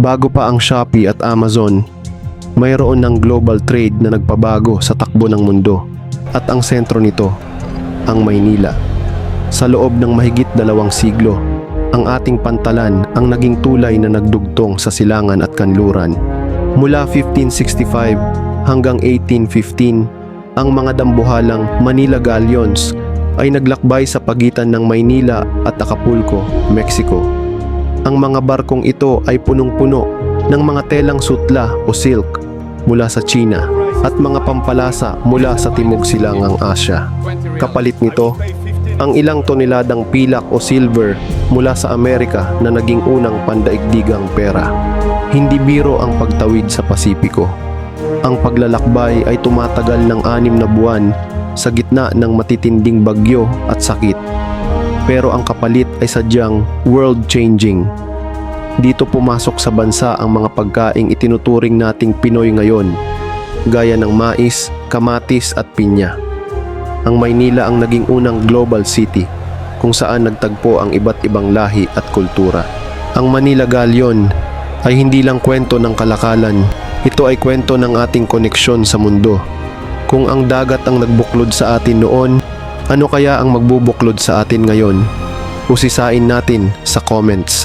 Bago pa ang Shopee at Amazon, mayroon ng global trade na nagpabago sa takbo ng mundo. At ang sentro nito, ang Maynila. Sa loob ng mahigit 2 siglo, ang ating pantalan ang naging tulay na nagdugtong sa silangan at kanluran. Mula 1565 hanggang 1815, ang mga dambuhalang Manila Galleons ay naglakbay sa pagitan ng Maynila at Acapulco, Mexico. Ang mga barkong ito ay punong-puno ng mga telang sutla o silk mula sa China at mga pampalasa mula sa Timog Silangang Asya. Kapalit nito, ang ilang toneladang pilak o silver mula sa Amerika na naging unang pandaigdigang pera. Hindi biro ang pagtawid sa Pasipiko. Ang paglalakbay ay tumatagal ng 6 na buwan sa gitna ng matitinding bagyo at sakit. Pero ang kapalit ay sadyang world-changing. Dito pumasok sa bansa ang mga pagkaing itinuturing nating Pinoy ngayon, gaya ng mais, kamatis at pinya. Ang Maynila ang naging unang global city kung saan nagtagpo ang iba't ibang lahi at kultura. Ang Manila Galleon ay hindi lang kwento ng kalakalan, ito ay kwento ng ating koneksyon sa mundo. Kung ang dagat ang nagbuklod sa atin noon, ano kaya ang magbubuklod sa atin ngayon? Usisain natin sa comments.